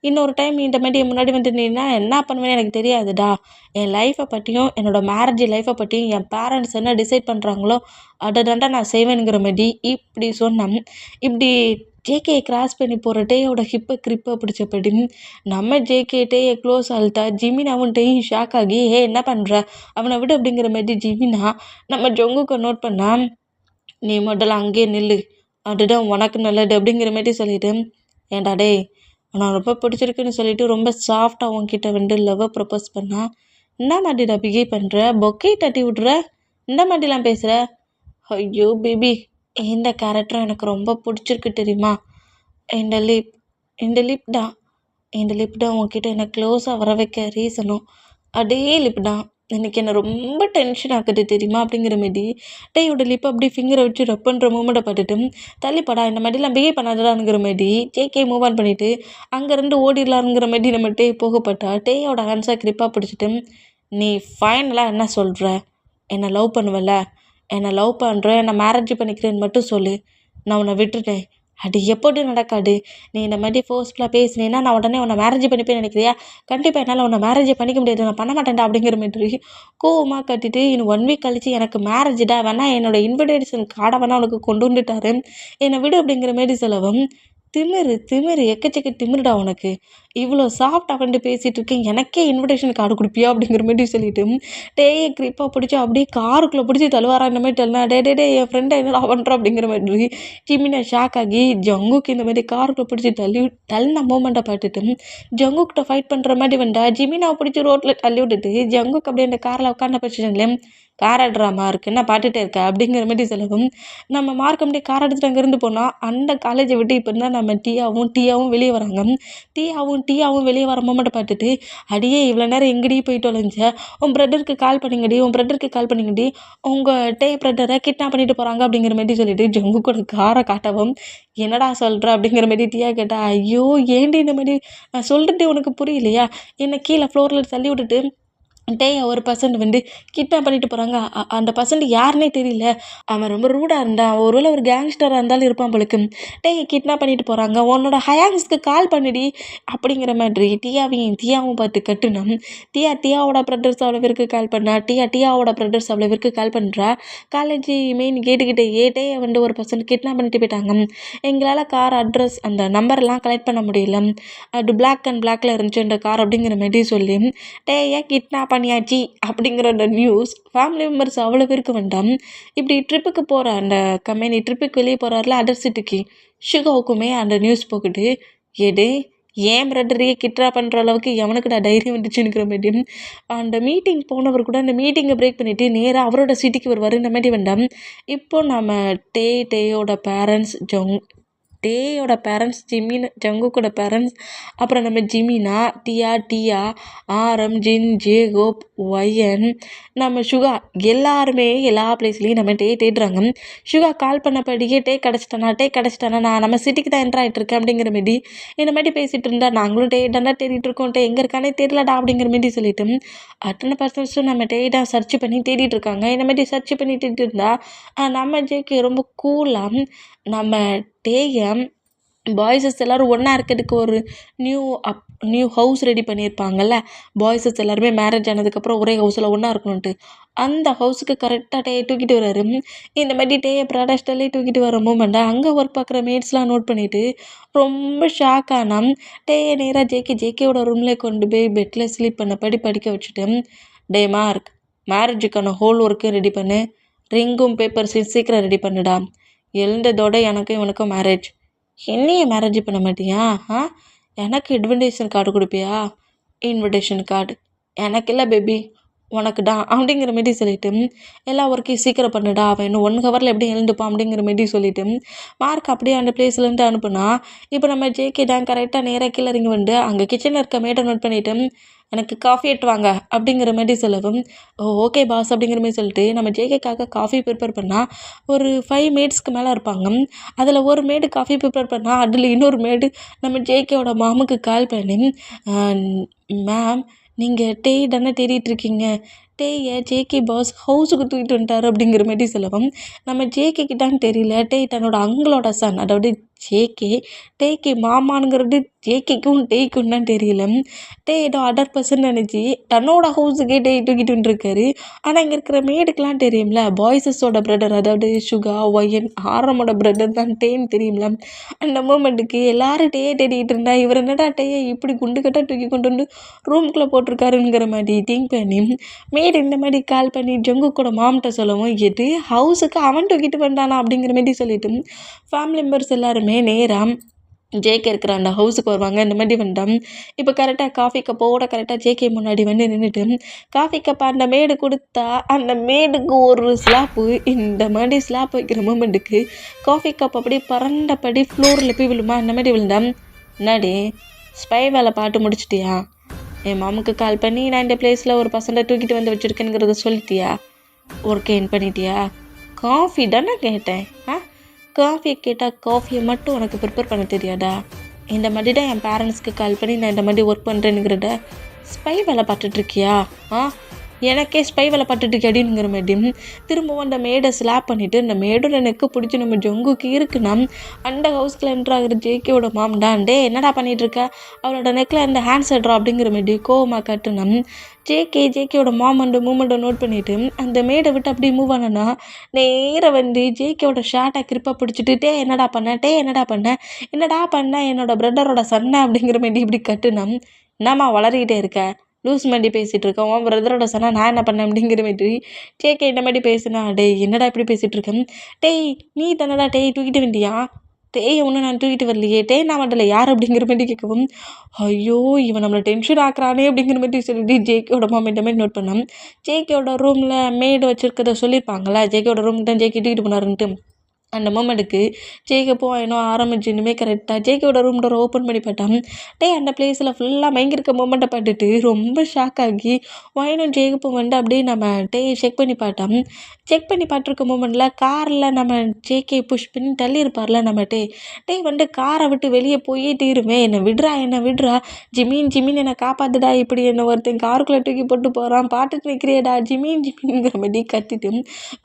இன்னொரு டைம் இந்த மாதிரி என் முன்னாடி வந்து நீனா என்ன பண்ணுவேன்னு எனக்கு தெரியாதுடா. என் லைஃப்பை பற்றியும் என்னோடய மேரேஜ் லைஃப்பை பற்றியும் என் பேரண்ட்ஸ் என்ன டிசைட் பண்ணுறாங்களோ அதை தாண்டா நான் செய்வேனுங்கிற மாதிரி இப்படி சொன்னேன். இப்படி ஜேகேயை கிராஸ் பண்ணி போகிற டேயோட ஹிப்பை கிரிப்பை பிடிச்சபடி நம்ம ஜேகே டேயை க்ளோஸ் ஆள்தா ஜிமினாவும் டேயும் ஷாக் ஆகி என்ன பண்ணுற அவனை விடு அப்படிங்கிற மாதிரி ஜிமினா நம்ம ஜொங்குக்கு நோட் பண்ணான். நீ முதல்ல அங்கேயே நில்லு, அதுதான் உனக்கு நல்லது அப்படிங்கிற மாதிரி சொல்லிட்டு ஏன்டா டே நான் ரொம்ப பிடிச்சிருக்குன்னு சொல்லிட்டு ரொம்ப சாஃப்டாக உன்கிட்ட வந்து லவ்வை ப்ரப்போஸ் பண்ணா இந்த மாதிரிடா பிஹேவ் பண்ணுற, பொக்கே தட்டி விட்ற, இந்த மாதிரிலாம் பேசுகிற. ஐயோ பேபி, இந்த கேரக்டரும் எனக்கு ரொம்ப பிடிச்சிருக்கு தெரியுமா. இந்த லிப் இந்த லிப் தான் இந்த லிப் தான் உன்கிட்ட என்னை க்ளோஸாக வர வைக்க ரீசனும் அதே லிப் தான் எனக்கு என்ன ரொம்ப டென்ஷன் ஆகுது தெரியுமா அப்படிங்கிற மாரி டேயோட லிப்பை அப்படி ஃபிங்கரை வச்சு ரப் பண்ணுற மூமெண்ட்டை பார்த்துட்டு தள்ளிப்படா இந்த மாதிரிலாம் பிஹேவ் பண்ணாதாங்கிற மாதிரி ஜேகே மூவ் ஆன் பண்ணிவிட்டு அங்கேருந்து ஓடிடலாங்கிற மாதிரி நம்ம டே போகப்பட்டா டேயோட ஹேண்ட்ஸை கிரிப்பாக பிடிச்சிட்டு நீ ஃபைனலாக என்ன சொல்கிற, என்னை லவ் பண்ணுவல, என்னை லவ் பண்ணுறேன், என்னை மேரேஜ் பண்ணிக்கிறேன்னு மட்டும் சொல்லு, நான் உன்னை விட்டுட்டேன். அது எப்போது நடக்காது. நீ இந்த மாதிரி ஃபோர்ஸ்ஃபுல்லாக பேசினேன்னா நான் உடனே உன்னை மேரேஜ் பண்ணிப்பேன்னு நினைக்கிறியா? கண்டிப்பாக என்னால் உன்னை மேரேஜ் பண்ணிக்க முடியாது, நான் பண்ண மாட்டேன்டா அப்படிங்கிற மாதிரி கோவமாக கட்டிட்டு இன்னும் 1 வீக் கழிச்சு எனக்கு மேரேஜ்டா வேணா என்னோட இன்விடேஷன் கார்டை வேணா உனக்கு கொண்டு வந்துட்டாரு, என்னை விடு அப்படிங்கிற மாரி செலவும். திமிரு எக்கச்சக்க திமிருடா உனக்கு. இவ்வளோ சாஃப்டாக வந்து பேசிகிட்டு இருக்கேன், எனக்கே இன்விடேஷன் கார்டு கொடுப்பியா அப்படிங்கிற மாதிரி சொல்லிட்டு டேயை கிரிப்பாக பிடிச்சி அப்படியே காருக்குள்ளே பிடிச்சி தழுவாரா இந்த மாதிரி தள்ளனா டே என் ஃப்ரெண்டை என்னடா பண்ணுறோம் அப்படிங்கிற மாதிரி ஜிமினா ஷாக் ஆகி ஜங்குக்கு இந்த மாதிரி காருக்குள்ளே பிடிச்சி தள்ளின மூமெண்ட்டை பார்த்துட்டு ஜங்குக்கிட்ட ஃபைட் பண்ணுற மாதிரி வந்தா ஜிமினாவை பிடிச்சி ரோட்டில் தள்ளி விட்டுட்டு ஜங்குக்கு அப்படியே அந்த காரில் உட்காந்த பொசிஷன்லேயே கார் ஆடுறாமா இருக்கு என்ன பாட்டுகிட்டே இருக்க அப்படிங்கிற மாதிரி சொல்லவும் நம்ம மார்க் அப்படியே கார் எடுத்துகிட்டு அங்கேருந்து போனால் அந்த காலேஜை விட்டு இப்போ இருந்தால் நம்ம டீயாவும் வெளியே வராங்க. டீயாவும் வெளியே வர மூமெண்ட்டை பார்த்துட்டு அடியே இவ்வளோ நேரம் எங்கடி போயிட்டு தொலைஞ்ச, உன் பிரதருக்கு கால் பண்ணிங்கடி உங்கள் டே பிரதரை கிட்னாப் பண்ணிட்டு போகிறாங்க அப்படிங்கிற மாதிரி சொல்லிட்டு ஜங்கு கூட காரை காட்டவும் என்னடா சொல்கிற அப்படிங்கிற மாதிரி டீயா கேட்டா ஐயோ ஏண்டி இந்த மாதிரி நான் சொல்லிட்டு உனக்கு புரியலையா, என்னை கீழே ஃப்ளோரில் தள்ளி விட்டுட்டு டேய் ஒரு பர்சன்ட் வந்து கிட்னாப் பண்ணிட்டு போகிறாங்க, அந்த பர்சன்ட் யாருன்னே தெரியல, அவன் ரொம்ப ரூடாக இருந்தான், ஒருவேளை ஒரு கேங்ஸ்டராக இருந்தாலும் இருப்பான் போலுக்கு, டேய் கிட்னாப் பண்ணிட்டு போகிறாங்க, உன்னோட ஹயாங்ஸ்க்கு கால் பண்ணிடி அப்படிங்கிற மாதிரி டீயாவும் பார்த்து கட்டுனோம். டீயாவோட ப்ரதர்ஸ் அவ்வளோ பேருக்கு கால் பண்ணா, டீயாவோட ப்ரதர்ஸ் அவ்வளோ பேருக்கு கால் பண்ணுறா. காலேஜ் மெயின் கேட்டுக்கிட்டே டேயை வந்து ஒரு பர்சன்ட் கிட்னாப் பண்ணிட்டு போயிட்டாங்க, எங்களால் கார் அட்ரஸ் அந்த நம்பர்லாம் கலெக்ட் பண்ண முடியல, அது பிளாக்ல இருந்துச்சு அந்த கார் அப்படிங்கிற மாதிரி சொல்லி டேயை கிட்னாப் பண்ணியாச்சு அப்படிங்கிற அந்த நியூஸ் ஃபேமிலி மெம்பர்ஸ் அவ்வளோ பேருக்கு வேண்டாம். இப்படி ட்ரிப்புக்கு போகிற அந்த கம்பெனி ட்ரிப்புக்கு வெளியே போகிறாருல அதர் சிட்டிக்கு ஷுகாவுக்குமே அந்த நியூஸ் போகுது. ஏன் பிரதரையே கிட்ரா பண்ணுற அளவுக்கு எவனுக்கு தைரியம் வந்துச்சுங்கிற மாதிரி அந்த மீட்டிங் போனவர் கூட அந்த மீட்டிங்கை பிரேக் பண்ணிவிட்டு நேராக அவரோட சிட்டிக்கு வருவார் இந்த மாதிரி வேண்டாம். இப்போ நம்ம டேயோட பேரண்ட்ஸ் ஜங்குக்கோட பேரண்ட்ஸ் அப்புறம் நம்ம ஜிமினா டியா ஆரம் ஜின் ஜேகோப் ஒயன் நம்ம சுகா எல்லாருமே எல்லா பிளேஸ்லேயும் நம்ம தேடுறாங்க. சுகா கால் பண்ணப்படியே டே கிடச்சிட்டானா நான் நம்ம சிட்டிக்கு தான் என்ட்ரு ஆகிட்டு இருக்கேன் அப்படிங்கிற மாரி இந்த மாதிரி பேசிகிட்டு இருந்தா நாங்களும் டேடாண்டா தேடிட்டு இருக்கோம், எங்கே இருக்கானே தெரியலடா அப்படிங்கிற மாரி சொல்லிட்டு அத்தனை பர்சன்ஸும் நம்ம டேடா சர்ச் பண்ணி தேடிட்டு இருக்காங்க. இந்த மாதிரி சர்ச் பண்ணிட்டு இருந்தா நம்ம ஜேக்கு ரொம்ப கூலாக நம்ம டேயை பாய்ஸஸ் எல்லோரும் ஒன்றா இருக்கிறதுக்கு ஒரு நியூ நியூ ஹவுஸ் ரெடி பண்ணியிருப்பாங்கல்ல, பாய்ஸஸ் எல்லாருமே மேரேஜ் ஆனதுக்கப்புறம் ஒரே ஹவுஸில் ஒன்றா இருக்கணுன்ட்டு. அந்த ஹவுஸுக்கு கரெக்டாக டேயை தூக்கிட்டு வராரு. இந்த மாதிரி டேயை ப்ராடா ஸ்டைலே தூக்கிட்டு வர மூமெண்ட்டை அங்கே ஒர்க் பார்க்குற மேட்ஸ்லாம் நோட் பண்ணிவிட்டு ரொம்ப ஷாக் ஆனா டேயை நேராக ஜேகேவோட ரூம்லேயே கொண்டு போய் பெட்டில் ஸ்லீப் பண்ணபடி படிக்க வச்சுட்டு, டே மார்க், மேரேஜுக்கான ஹோல் ஒர்க்கும் ரெடி பண்ணு, ரிங்கும் பேப்பர்ஸையும் சீக்கிரம் ரெடி பண்ணுடா. எழுந்ததோட எனக்கும் இவனுக்கும் மேரேஜ். என்னையே மேரேஜ் பண்ண மாட்டியா? எனக்கு இன்விடேஷன் கார்டு கொடுப்பியா? இன்விடேஷன் கார்டு எனக்கு இல்லை பேபி, உனக்குடா அப்படிங்கிற மாரி சொல்லிட்டு எல்லா ஒர்க்கையும் சீக்கிரம் பண்ணுடா, அவன் இன்னும் 1 ஹவரில் எப்படி எழுந்துப்பான் அப்படிங்கிற மாரி சொல்லிட்டு மார்க் அப்படியே அந்த பிளேஸ்லேருந்து அனுப்புனா. இப்போ நம்ம ஜேகே தான் கரெக்டாக நேராக கீழே இறங்கி வந்து அங்கே கிச்சனில் இருக்க மேட்டை நோட் பண்ணிவிட்டு எனக்கு காஃபி எடுத்து வாங்க அப்படிங்கிற மாதிரி சொல்லவும், ஓகே பாஸ் அப்படிங்கிற மாதிரி சொல்லிட்டு நம்ம ஜேகேக்காக காஃபி ப்ரிப்பேர் பண்ணால் ஒரு 5 மேட்ஸ்க்கு மேலே இருப்பாங்க. அதில் ஒரு மேடு காஃபி ப்ரிப்பேர் பண்ணால் அதில் இன்னொரு மேடு நம்ம ஜேகேவோட மாமுக்கு கால் பண்ணி, மேம் நீங்கள் டே தானே தேடிட்டு இருக்கீங்க, டேயை ஜேகே பாஸ் ஹவுஸுக்கு தூக்கிட்டு வந்துட்டார் அப்படிங்கிற மாதிரி சொல்லவும், நம்ம ஜேகே கிட்டான்னு தெரியல, டே தன்னோட அங்களோட சன், அதாவது ஜேகே டேக்கு மாமானுங்கிறது ஜேகேக்கும் டேக்கும் தான் தெரியல. டே ஏதோ அதர் பர்சன் நினச்சி தன்னோட ஹவுஸுக்கே டே தூக்கிட்டு வந்துருக்காரு. ஆனால் இங்கே இருக்கிற மேடுக்கெலாம் தெரியும்ல, பாய்ஸஸோட பிரதர், அதாவது சுகா ஒயன் ஆரமோட பிரதர் தான் டேன்னு தெரியும்ல. அந்த மூமெண்ட்டுக்கு எல்லாரும் டேயை தேடிக்கிட்டு இருந்தா இவர் என்னடா டேயை இப்படி குண்டு கட்டாக தூக்கி கொண்டு வந்து ரூம்குள்ளே போட்டிருக்காருங்கிற மாதிரி திங்க் பண்ணி மேடு இந்த மாதிரி கால் பண்ணி ஜங்கு கூட மாம்கிட்ட சொல்லவும், எது ஹவுஸுக்கு அவன் தூக்கிட்டு வந்தானா அப்படிங்கிற மாதிரி சொல்லிட்டு ஃபேமிலி மெம்பர்ஸ் எல்லாருமே நேராக ஜேகே இருக்கிற அந்த ஹவுஸுக்கு வருவாங்க. இந்த மாதிரி வந்துட்டான். இப்போ கரெக்டாக காஃபி கப்போட கரெக்டாக ஜேகே முன்னாடி வந்து நின்றுட்டு காஃபி கப்பை அந்த மேடு கொடுத்தா அந்த மேடுக்கு ஒரு ஸ்லாப்பு, இந்த மாதிரி ஸ்லாப் வைக்கிற மூமெண்ட்டுக்கு காஃபி கப் அப்படியே பறண்டபடி ஃப்ளோரில் போய் விழுமா. அந்த மாதிரி விழுந்தான். முன்னாடி ஸ்பை வேலை பாட்டு முடிச்சிட்டியா? என் மாமுக்கு கால் பண்ணி நான் இந்த பிளேஸில் ஒரு பசங்களை தூக்கிட்டு வந்து வச்சுருக்கேங்கிறத சொல்லிட்டியா? ஒர்க் என் பண்ணிட்டியா? காஃபி தானே கேட்டேன். காஃபியை கேட்டால் காஃபியை மட்டும் உனக்கு ப்ரிப்பேர் பண்ண தெரியாதா? இந்த மாதிரி தான் என் பேரண்ட்ஸ்க்கு கால் பண்ணி நான் இந்த மாதிரி ஒர்க் பண்ணுறேனுங்கிறத ஸ்பை வேலை பார்த்துட்ருக்கியா? எனக்கே ஸ்பை வேலை பார்த்துட்டு அடிங்கிற மாதிரி திரும்பவும் அந்த மேடை ஸ்லாப் பண்ணிவிட்டு, இந்த மேடோட நெக்கு பிடிச்சி நம்ம ஜங்குக்கு இருக்குன்னா அந்த ஹவுஸ்கில் என்ட்ராகிற ஜேகேவோட மாம் தான், டே என்னடா பண்ணிகிட்ருக்க, அவளோட நெக்கில் இந்த ஹேண்ட் செட்ரா அப்படிங்கிற மாதிரி கோவமாக கட்டுனோம். ஜேகேவோட மாம் அந்த மூமெண்ட்டை நோட் பண்ணிவிட்டு அந்த மேடை விட்டு அப்படியே மூவ் ஆனா நேராக வந்து ஜேகேவோட ஷார்ட்டை கிரிப்பாக பிடிச்சிட்டு, என்னடா பண்ண என்னோட பிரதரோட சன்னை அப்படிங்கிற மாதிரி இப்படி கட்டுனோம். என்னம்மா வளரிக்கிட்டே இருக்க, லூஸ் மாதிரி பேசிகிட்டு இருக்கேன், உன் பிரதரோட சொன்னால் நான் என்ன பண்ணேன் அப்படிங்கிற மாதிரி ஜேகே இந்த மாதிரி பேசுனா. டேய் என்னடா இப்படி பேசிகிட்டு இருக்கேன், டேய் நீ தானடா டேய் தூக்கிட்டு வந்தியா? டேயை ஒன்று நான் தூக்கிட்டு வரலையே, டே நான் வரல யார் அப்படிங்கிற மாதிரி கேட்கவும், ஐயோ இவன் நம்மளை டென்ஷன் ஆக்குறானே அப்படிங்கிற மாதிரி சொல்லிட்டு ஜேகேவோட மாம் இந்த மாதிரி நோட் பண்ணோம். ஜேகேவோட ரூமில் மேடு வச்சுருக்கத சொல்லியிருப்பாங்களா, ஜேகேவோட ரூம் தான் ஜேகே தூக்கிட்டு போனாருன்ட்டு. அந்த மூமெண்ட்டுக்கு ஜேகே போயினோ ஆரம்பிச்சு இனிமேல் கரெக்டாக ஜேகேவோட ரூம் டோரை ஓப்பன் பண்ணி பார்த்தான். அந்த பிளேஸில் ஃபுல்லாக மயங்கிருக்க மூமெண்ட்டை பார்த்துட்டு ரொம்ப ஷாக் ஆகி ஒயனும் ஜேகப்பும் வந்து அப்படியே நம்ம செக் பண்ணி பார்த்தோம். செக் பண்ணி பார்த்துருக்க மூமெண்ட்டில் காரில் நம்ம ஜேகே புஷ் பண்ணி தள்ளியிருப்பார்ல நம்ம வந்து காரை விட்டு வெளியே போயே தீருமே, என்னை விடுறா ஜிமீன் என்னை காப்பாத்துடா, இப்படி என்னை ஒருத்தன் காருக்குள்ளே தூக்கி போட்டு போகிறான், பாட்டுட்டு நிற்கிறியடா ஜிமீன்ங்கிற மாதிரி கத்திட்டு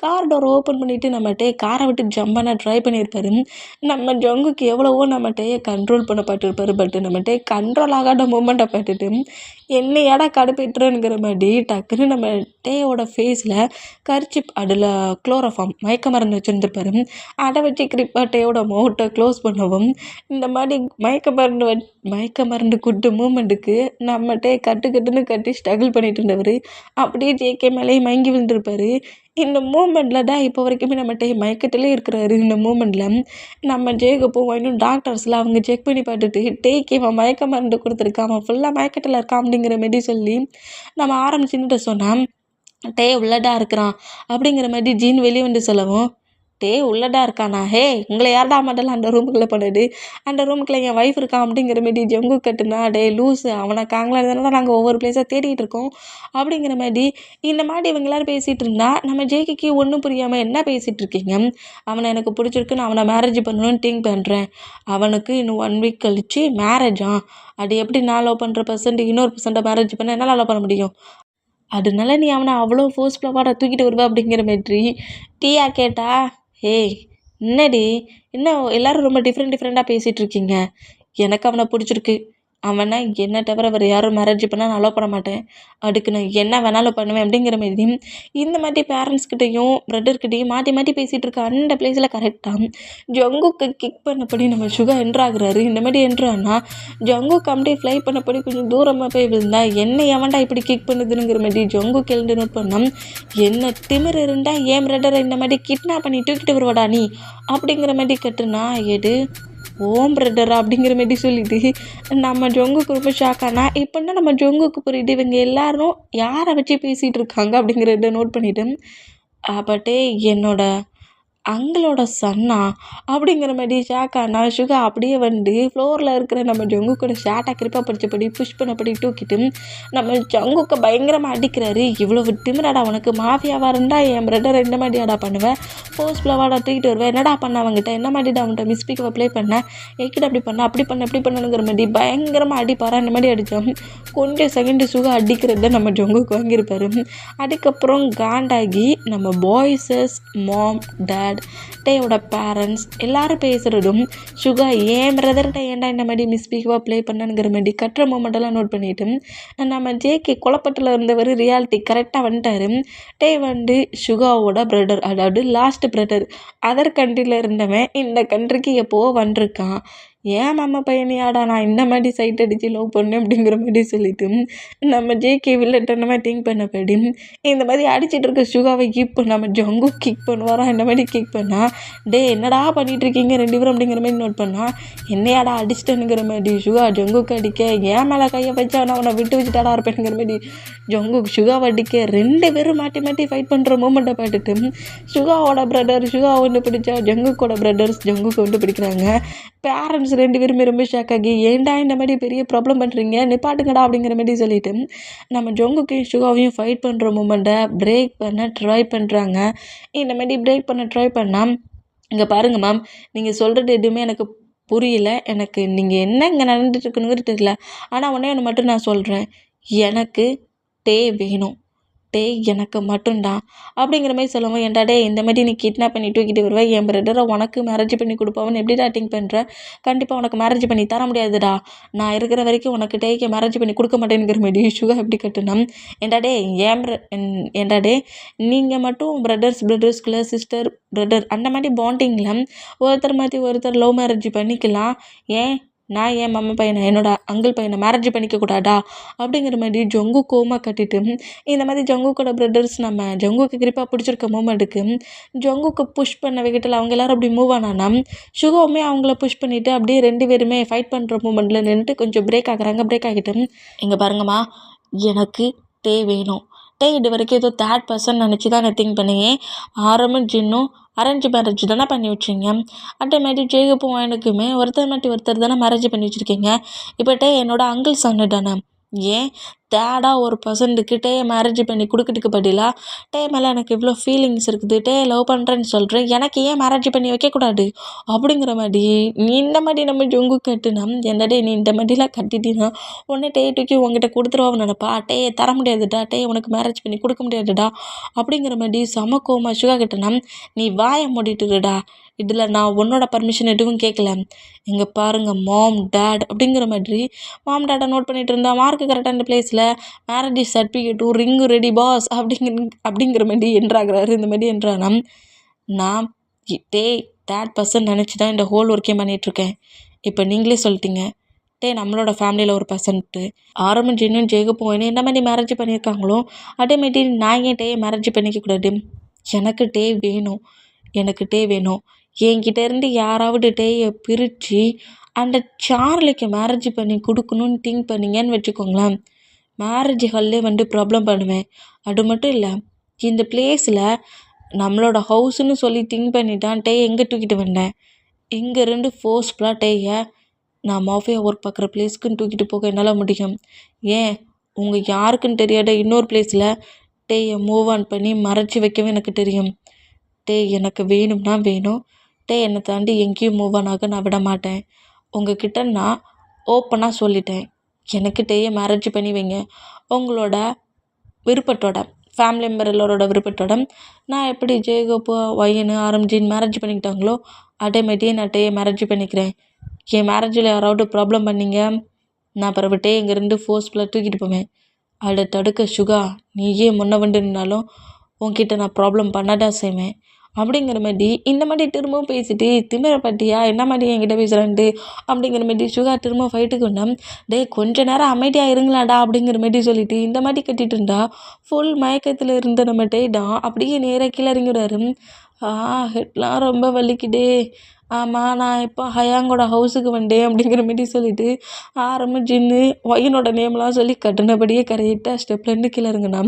கார் டோரை ஓப்பன் பண்ணிவிட்டு நம்ம காரை விட்டு ஜம்பானா ட்ரை பண்ணியிருப்பாரு. நம்ம ஜங்குக்கு எவ்வளவோ நம்ம கண்ட்ரோல் பண்ண பார்த்துருப்பாரு. பட் நம்ம கண்ட்ரோல் ஆகாத மூமெண்ட்டை பார்த்துட்டு என்னையாடா கடுப்பேற்றுங்கிற மாதிரி டக்குன்னு நம்ம டேயோட ஃபேஸில் கர்ச்சிப் அதில் குளோரோஃபார்ம் மயக்க மருந்து வச்சுருந்துருப்பாரு. அதை வச்சு கிரிப்பாக டேயோட மவுட்டை க்ளோஸ் பண்ணவும் இந்த மாதிரி மயக்க மருந்து குட்டு மூமெண்ட்டுக்கு நம்ம கட்டுன்னு கட்டி ஸ்ட்ரகிள் பண்ணிட்டு இருந்தவர் அப்படியே ஜேகே மேலேயே மயங்கி விழுந்திருப்பாரு. இந்த மூமெண்ட்டில் தான் இப்போ வரைக்குமே நம்ம மயக்கத்திலே இருக்கிறாரு. இந்த மூமெண்ட்டில் நம்ம ஜேகே போவோம், இன்னும் டாக்டர்ஸில் அவங்க செக் பண்ணி பார்த்துட்டு இவன் மயக்க மருந்து கொடுத்துருக்கான், அவன் ஃபுல்லாக மயக்கத்தில் இருக்கான் அப்படிங்கிற மாரி சொல்லி நம்ம ஆரம்பிச்சுன்னுட்டு சொன்னால் உள்ளடா இருக்கிறான் அப்படிங்கிற மாதிரி ஜீன் வெளியே வந்து சொல்லவும், உள்ளடா இருக்கானா, உங்களை யார்டா மட்டும் அந்த ரூமுக்குள்ளே பண்ணது, அந்த ரூமுக்குள்ளே என் ஒய்ஃப் இருக்கான் அப்படிங்கிற மாரி ஜங்கு கட்டுனா, லூஸு அவனை காங்களாக நாங்கள் ஒவ்வொரு பிளேஸாக தேடிட்டு இருக்கோம் அப்படிங்கிற மாதிரி இந்த மாதிரி இவங்க எல்லாரும் பேசிகிட்டு இருந்தா நம்ம ஜேகேக்கு ஒன்றும் புரியாமல் என்ன பேசிகிட்டு இருக்கீங்க, அவனை எனக்கு பிடிச்சிருக்கு, நான் அவனை மேரேஜ் பண்ணணும்னு திங்க் பண்ணுறேன், அவனுக்கு இன்னும் 1 வீக் கழிச்சு மேரேஜா, அது எப்படி நான் லவ் பண்ணுற பர்சன்ட் இன்னொரு பர்சன்ட்டை மேரேஜ் பண்ண என்னால் லவ் பண்ண முடியும், அதனால நீ அவனை அவ்வளோ ஃபோர்ஸ்ஃபுல்லாக தூக்கிட்டு வருவா அப்படிங்கிற மாதிரி டீயா கேட்டா, என்னடி இன்னும் எல்லோரும் ரொம்ப டிஃப்ரெண்ட்டாக பேசிகிட்டு இருக்கீங்க, எனக்கு அவனை பிடிச்சிருக்கு, அவனை என்ன தவிர வேறு யாரும் மேரேஜ் பண்ணால் நான் அலோவ் பண்ண மாட்டேன். அதுக்கு நான் என்ன வேணாலும் பண்ணுவேன் அப்படிங்கிற மாரி இந்த மாதிரி பேரண்ட்ஸ்கிட்டையும் பிரதர்கிட்டையும் மாற்றி மாற்றி பேசிகிட்டு இருக்க அந்த பிளேஸில் கரெக்டாக ஜங்குக்கு கிக் பண்ணபடி நம்ம சுகா என்ட்ராகிறாரு. இந்த மாதிரி என்ட்ரானா ஜங்குக்கு அப்படியே ஃப்ளை பண்ணபடி கொஞ்சம் தூரமாக போய் விழுந்தா என்ன எவன்டா இப்படி கிக் பண்ணுதுங்கிற மாதிரி ஜங்குக்கு எழுந்து நோட் பண்ணோம். என்ன திமிர் இருந்தால் ஏன் பிரதரை இந்த மாதிரி கிட்னாப் பண்ணி தூக்கிட்டு வருவாடா நீ அப்படிங்கிற மாதிரி கட்டுனா எடு ஓம் பிரதரா அப்படிங்கிற மாதிரி சொல்லிட்டு நம்ம ஜொங்குக்கு ரொம்ப ஷாக் ஆனா இப்போன்னா நம்ம ஜொங்குக்கு புரியுது இவங்க எல்லாரும் யாரை வச்சு பேசிகிட்டு இருக்காங்க அப்படிங்கிறத நோட் பண்ணிவிட்டு பட்டே என்னோட அங்களோட சன்னா அப்படிங்கிற மாதிரி ஷாக்கானா சுகா அப்படியே வந்து ஃப்ளோரில் இருக்கிற நம்ம ஜங்கு கூட ஷார்ட்டாக கிரிப்பாக படித்தபடி புஷ் பண்ணபடி தூக்கிட்டு நம்ம ஜங்குக்கு பயங்கரமாக அடிக்கிறாரு. இவ்வளவு திமிராடா உனக்கு மாஃபியாவாக இருந்தால் என் பிரதர் என்ன மாதிரியாடா பண்ணுவேன், போஸ்ட் ஃப்ளவாடா தூக்கிட்டு வருவேன், என்னடா பண்ண அவங்ககிட்ட என்ன மாதிரிடா அவன்கிட்ட மிஸ்பீக்கை அப்ளை பண்ணேன், எக்கிட்ட அப்படி பண்ண அப்படி பண்ண எப்படி பண்ணணுங்கிற மாதிரி பயங்கரமாக அடிப்பாரா. இந்த மாதிரி அடித்தோம் கொஞ்சம் செகண்டு சுகா அடிக்கிறத நம்ம ஜங்குக்கு வாங்கியிருப்பாரு. அதுக்கப்புறம் காண்டாகி நம்ம பாய்ஸஸ் மாம் டேட் டேயோட பேரண்ட்ஸ் எல்லாரும் பேசுகிறதும் சுகா ஏன் பிரதர்கிட்ட ஏன்டா இந்த மாதிரி மிஸ்பீக்காக ப்ளே பண்ணனுங்கிற மாதிரி கட்டுற மூமெண்ட்டெல்லாம் நோட் பண்ணிவிட்டு நம்ம ஜேகே குழப்பத்தில் இருந்தவர் ரியாலிட்டி கரெக்டாக வந்துட்டார். டே வந்து சுகாவோட பிரதர், அதாவது லாஸ்ட் பிரதர், அதர் கண்ட்ரியில் இருந்தவன் இந்த கண்ட்ரிக்கு எப்போவோ வந்திருக்கான். ஏன் மாமா பையனையாடா நான் இந்த மாதிரி சைட் அடித்து லவ் பண்ணேன் அப்படிங்கிற மாதிரி சொல்லிட்டு நம்ம ஜேகே வில்லட்டனமாக திங்க் பண்ணபடி இந்த மாதிரி அடிச்சிட்டு இருக்க சுகாவை இப்போ நம்ம ஜங்கு கிக் பண்ணுவாரா. இந்த மாதிரி கிக் பண்ணால் டே என்னடா பண்ணிகிட்டு இருக்கீங்க ரெண்டு பேரும் அப்படிங்கிற மாதிரி நோட் பண்ணால் என்னையாடா அடிச்சிட்டேனுங்கிற மாதிரி சுகா ஜங்குக்கு அடிக்க ஏன் மேலே கையை வச்சா நான் அவனை விட்டு வச்சுட்டாடா இருப்பேனுங்கிற மாதிரி ஜங்கு சுகாவை அடிக்க ரெண்டு பேரும் மாட்டி மாட்டி ஃபைட் பண்ணுற மூமெண்ட்டை பார்த்துட்டு சுகாவோட பிரதர் சுகா ஒன்று பிடிச்சா ஜங்குக்கோட பிரதர்ஸ் ஜங்குக்கு ஒன்று பிடிக்கிறாங்க. பேரண்ட்ஸ் ரெண்டு பேருமே ரொம்ப ஷாக் ஆகி ஏன்டா இந்த மாதிரி பெரிய ப்ராப்ளம் பண்ணுறீங்க நிப்பாட்டுங்கடா அப்படிங்கிற மாதிரி சொல்லிட்டு நம்ம ஜங்குக்கையும் சுகாவையும் ஃபைட் பண்ணுற மூமெண்ட்டை பிரேக் பண்ண ட்ரை பண்ணுறாங்க. இந்த மாதிரி பிரேக் பண்ண ட்ரை பண்ணால் இங்கே பாருங்கள் மேம், நீங்கள் சொல்கிறது எதுவுமே எனக்கு புரியல, எனக்கு நீங்கள் என்ன இங்கே நடந்துட்டுருக்குங்கிறது தெரியல, ஆனால் ஒன்று மட்டும் நான் சொல்கிறேன், எனக்கு டே வேணும், டே எனக்கு மட்டும்தான் அப்படிங்கிற மாதிரி சொல்லுவோம். ஏன்டா டே இந்த மாதிரி நீ கிட்னாப் பண்ணி தூக்கிட்டு வருவேன், என் பிரதரை உனக்கு மேரேஜ் பண்ணி கொடுப்பவன் எப்படிடா திங்க் பண்ணுற, கண்டிப்பாக உனக்கு மேரேஜ் பண்ணி தர முடியாதுடா, நான் இருக்கிற வரைக்கும் உனக்கு டேக்கு மேரேஜ் பண்ணி கொடுக்க மாட்டேங்கிற மாதிரி சுகா எப்படி கட்டணும். ஏன்டா டே ஏன்டா டே நீங்கள் மட்டும் பிரதர்ஸ்குள்ளே சிஸ்டர் பிரதர் அந்த மாதிரி பாண்டிங்கில் ஒருத்தர் மாற்றி ஒருத்தர் லவ் மேரேஜ் பண்ணிக்கலாம், ஏன் நான் என் மாமா பையனை என்னோட அங்கிள் பையனை மேரேஜ் பண்ணிக்க கூடாதா அப்படிங்கிற மாதிரி ஜங்கு கோமா கட்டிட்டு இந்த மாதிரி ஜங்குக்கோட பிரதர்ஸ் நம்ம ஜங்குக்கு கிரிப்பாக பிடிச்சிருக்க மூமெண்ட்டுக்கு ஜங்குக்கு புஷ் பண்ண விகிட்டில் அவங்க எல்லாரும் அப்படி மூவ் ஆனானா சுகாவுமே அவங்கள புஷ் பண்ணிவிட்டு அப்படியே ரெண்டு பேருமே ஃபைட் பண்ணுற மூமெண்ட்டில் நின்றுட்டு கொஞ்சம் பிரேக் ஆகுறாங்க. பிரேக் ஆகிட்டு இங்கே பாருங்கம்மா, எனக்கு டே வேணும், டே இது வரைக்கும் ஏதோ தேர்ட் பர்சன் நினச்சி தான் நான் திங்க் பண்ணியேன், ஆரம்பம் ஜின்னும் அரேஞ்ச் மேரேஜ் தானே பண்ணி வச்சிங்க, அதே மாதிரி ஜேகப்பும் எனக்குமே ஒருத்தர் மாட்டி ஒருத்தர் தானே மேரேஜ் பண்ணி வச்சுருக்கீங்க, இப்போ டே என்னோட அங்கிள் சன்னு தானே, ஏன் தேடாக ஒரு பர்சன்ட்டுக்கு டே மேரேஜ் பண்ணி கொடுக்கறதுக்கு பதிலாக டே மேலே எனக்கு இவ்வளோ ஃபீலிங்ஸ் இருக்குது, டே லவ் பண்ணுறேன்னு சொல்கிறேன், எனக்கு ஏன் மேரேஜ் பண்ணி வைக்கக்கூடாது அப்படிங்கிற மாதிரி நீ இந்த மாதிரி நம்ம ஜொங்கு கட்டுனா என்ன டே நீ இந்த மாதிரிலாம் கட்டிட்டீங்கன்னா உடனே டே தூக்கி உங்ககிட்ட கொடுத்துருவான்னு நினப்பா, டே தர முடியாதுடா, டே உனக்கு மேரேஜ் பண்ணி கொடுக்க முடியாதுடா அப்படிங்கிற மாதிரி செம கோமா சுகா கட்டுனா நீ வாயை மூடிட்டுடா, இதில் நான் உன்னோட பர்மிஷன் எதுவும் கேட்கல, இங்கே பாருங்கள் மாம் டேட் அப்படிங்கிற மாதிரி மாம் டேட்டை நோட் பண்ணிகிட்டு இருந்தா மார்க்கு கரெக்டான பிளேஸில் மேரேஜ் சர்டிஃபிகேட்டும் ரிங்கு ரெடி பாஸ் அப்படிங்கிற மாதிரி என்றாகிறாரு. இந்த மாதிரி என்றானா நான் டே தேர்ட் பர்சன் நினச்சி தான் இந்த ஹோல் ஒர்க்கே பண்ணிகிட்ருக்கேன், இப்போ நீங்களே சொல்லிட்டீங்க டே நம்மளோட ஃபேமிலியில் ஒரு பர்சன்ட்டு ஆரம்பம் ஜின்னும் ஜேகப்பும் என்ன மாதிரி மேரேஜ் பண்ணியிருக்காங்களோ அதே மாதிரி நான் ஏன் டேயை மேரேஜ் பண்ணிக்கக்கூடாது, எனக்கு டே வேணும், எனக்கு டே வேணும், என்கிட்ட இருந்து யாராவது டேயை பிரித்து அந்த சார்லிக்கு மேரேஜ் பண்ணி கொடுக்கணுன்னு திங்க் பண்ணிங்கன்னு வச்சுக்கோங்களேன், மேரேஜ் ஹால்லே வந்து ப்ராப்ளம் பண்ணுவேன். அது மட்டும் இல்லை, இந்த பிளேஸில் நம்மளோட ஹவுஸ்ன்னு சொல்லி திங்க் பண்ணிட்டான் டே எங்கே தூக்கிட்டு வந்தேன், இங்கேருந்து ஃபோர்ஸ்ஃபுல்லாக டேயை நான் மாஃபியா ஒர்க் பார்க்குற பிளேஸ்க்குன்னு தூக்கிட்டு போக என்னால் முடியும், ஏன் உங்கள் யாருக்குன்னு தெரியாத இன்னொரு பிளேஸில் டேயை மூவ் ஆன் பண்ணி மறைச்சி வைக்கவே எனக்கு தெரியும், டே எனக்கு வேணும்னா வேணும், டே என்னை தாண்டி எங்கேயும் மூவ் ஆன் ஆக நான் விட மாட்டேன், உங்ககிட்ட நான் ஓப்பனாக சொல்லிட்டேன், எனக்கு டேயை மேரேஜ் பண்ணி வைங்க, உங்களோட விருப்பத்தோட ஃபேமிலி மெம்பர் எல்லோரோட விருப்பத்தோட நான் எப்படி ஜேகோப்பு ஒய்யனு ஆரம்பிச்சின்னு மேரேஜ் பண்ணிக்கிட்டாங்களோ அதே மாதிரியே நான் டேயை மேரேஜ் பண்ணிக்கிறேன், என் மேரேஜில் யாராவது ப்ராப்ளம் பண்ணிங்க நான் பிறவிட்டே இங்கேருந்து ஃபோர்ஸ்ஃபுல்லாக தூக்கிட்டு போவேன். அதை தடுக்க சுகா நீயே முன்ன வந்துனாலும் உன்கிட்ட நான் ப்ராப்ளம் பண்ணடா செய்வேன் அப்படிங்கிற மாதிரி இந்த மாதிரி திரும்பவும் பேசிட்டு திமிர பட்டியா என்ன மாதிரி என்கிட்ட பேசுகிறான்ட்டு அப்படிங்கிற மாதிரி சுகா திரும்ப ஃபைட்டுக்கு வந்தோம். டேய் கொஞ்ச நேரம் அமைதியாக இருங்களாடா அப்படிங்கிற மாதிரி சொல்லிட்டு இந்த மாதிரி கட்டிட்டு இருந்தா ஃபுல் மயக்கத்தில் இருந்த நம்ம டேடான் அப்படியே நேராக கீழே இறங்கிடுறாரு. ஹெட்லாம் ரொம்ப வலிக்குதே. ஆமாம் நான் இப்போ ஹயாங்கோட ஹவுஸுக்கு வந்தேன் அப்படிங்கிற மாதிரி சொல்லிட்டு ஆரம்பம் ஜின்னு ஒய்யனோட நேம்லாம் சொல்லி கட்டினபடியே கரெக்டாக ஸ்டெப்லேருந்து கீழே இறங்குனா